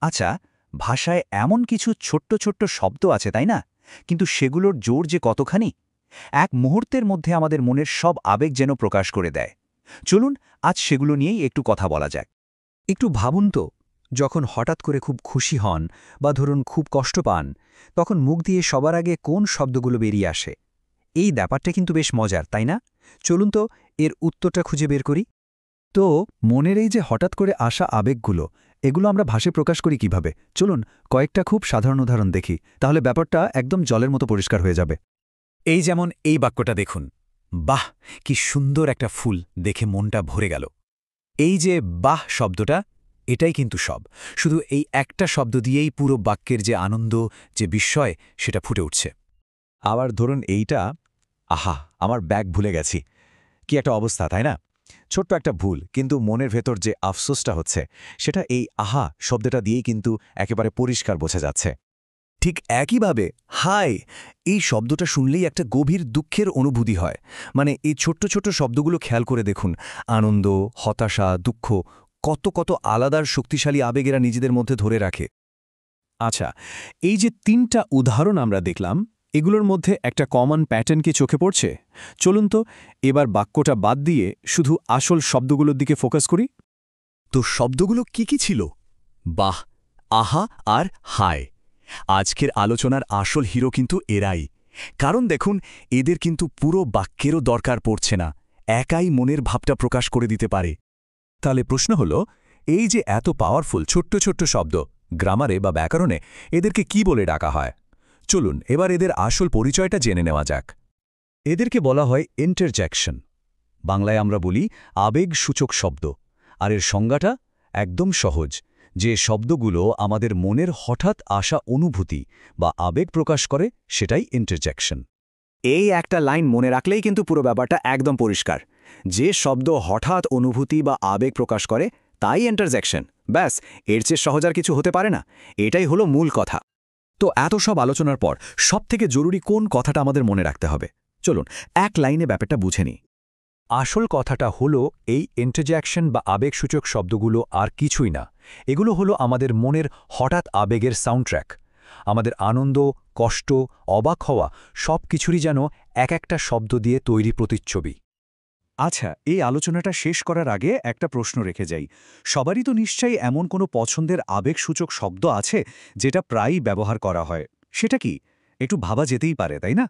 আচ্ছা, ভাষায় এমন কিছু ছোট্ট ছোট্ট শব্দ আছে তাই না? কিন্তু সেগুলোর জোর যে কতখানি! এক মুহূর্তের মধ্যে আমাদের মনের সব আবেগ যেন প্রকাশ করে দেয়। চলুন আজ সেগুলো নিয়েই একটু কথা বলা যাক। একটু ভাবুন তো, যখন হঠাৎ করে খুব খুশি হন বা ধরুন খুব কষ্ট পান, তখন মুখ দিয়ে সবার আগে কোন শব্দগুলো বেরিয়ে আসে? এই ব্যাপারটা কিন্তু বেশ মজার, তাই না? চলুন তো এর উত্তরটা খুঁজে বের করি। তো মনের এই যে হঠাৎ করে আসা আবেগগুলো, এগুলো আমরা ভাষায় প্রকাশ করি কিভাবে? চলুন কয়েকটা খুব সাধারণ উদাহরণ দেখি, তাহলে ব্যাপারটা একদম জলের মতো পরিষ্কার হয়ে যাবে। এই যেমন এই বাক্যটা দেখুন, বাহ কি সুন্দর একটা ফুল, দেখে মনটা ভরে গেল। এই যে বাহ শব্দটা, এটাই কিন্তু সব। শুধু এই একটা শব্দ দিয়েই পুরো বাক্যের যে আনন্দ, যে বিস্ময়, সেটা ফুটে উঠছে। আবার ধরুন এইটা, আহা আমার ব্যাগ ভুলে গেছি। কি একটা অবস্থা, তাই না? ছোট্ট একটা ভুল, কিন্তু মনের ভেতর যে আফসোসটা হচ্ছে, সেটা এই আহা শব্দটা দিয়েই কিন্তু একেবারে পরিষ্কার বোঝা যাচ্ছে। ঠিক একইভাবে হাই, এই শব্দটা শুনলেই একটা গভীর দুঃখের অনুভূতি হয়। মানে এই ছোট্ট ছোট্ট শব্দগুলো খেয়াল করে দেখুন, আনন্দ, হতাশা, দুঃখ, কত কত আলাদার শক্তিশালী আবেগেরা নিজেদের মধ্যে ধরে রাখে। আচ্ছা, এই যে তিনটা উদাহরণ আমরা দেখলাম, এগুলোর মধ্যে একটা কমন প্যাটার্ন কি চোখে পড়ছে? চলুন তো এবার বাক্যটা বাদ দিয়ে শুধু আসল শব্দগুলোর দিকে ফোকাস করি। তো শব্দগুলো কি কি ছিল? বাহ, আহা আর হায়। আজকের আলোচনার আসল হিরো কিন্তু এরাই। কারণ দেখুন, এদের কিন্তু পুরো বাক্যেরও দরকার পড়ছে না, একাই মনের ভাবটা প্রকাশ করে দিতে পারে। তাহলে প্রশ্ন হল, এই যে এত পাওয়ারফুল ছোট্ট ছোট্ট শব্দ, গ্রামারে বা ব্যাকরণে এদেরকে কি বলে ডাকা হয়? চলুন এবার এদের আসল পরিচয়টা জেনে নেওয়া যাক। এদেরকে বলা হয় ইন্টারজ্যাকশন। বাংলায় আমরা বলি আবেগসূচক শব্দ। আর এর সংজ্ঞাটা একদম সহজ, যে শব্দগুলো আমাদের মনের হঠাৎ আসা অনুভূতি বা আবেগ প্রকাশ করে, সেটাই ইন্টারজ্যাকশন। এই একটা লাইন মনে রাখলেই কিন্তু পুরো ব্যাপারটা একদম পরিষ্কার। যে শব্দ হঠাৎ অনুভূতি বা আবেগ প্রকাশ করে, তাই ইন্টারজেকশন। ব্যাস, এর চেয়ে সহজ আর কিছু হতে পারে না। এটাই হলো মূল কথা। তো এত সব আলোচনার পর সবথেকে জরুরি কোন কথাটা আমাদের মনে রাখতে হবে? চলুন এক লাইনে ব্যাপারটা বুঝে নিই। আসল কথাটা হলো, এই ইন্টারজ্যাকশন বা আবেগসূচক শব্দগুলো আর কিছুই না। এগুলো হলো আমাদের মনের হঠাৎ আবেগের সাউন্ডট্র্যাক। আমাদের আনন্দ, কষ্ট, অবাক হওয়া সব কিছুরই যেন এক একটা শব্দ দিয়ে তৈরি প্রতিচ্ছবি। আচ্ছা, এই আলোচনাটা শেষ করার আগে একটা প্রশ্ন রেখে যাই। সবারই তো নিশ্চয়ই এমন কোনো পছন্দের আবেগসূচক শব্দ আছে যেটা প্রায়ই ব্যবহার করা হয়। সেটা কি? একটু ভাবা যেতেই পারে, তাই না?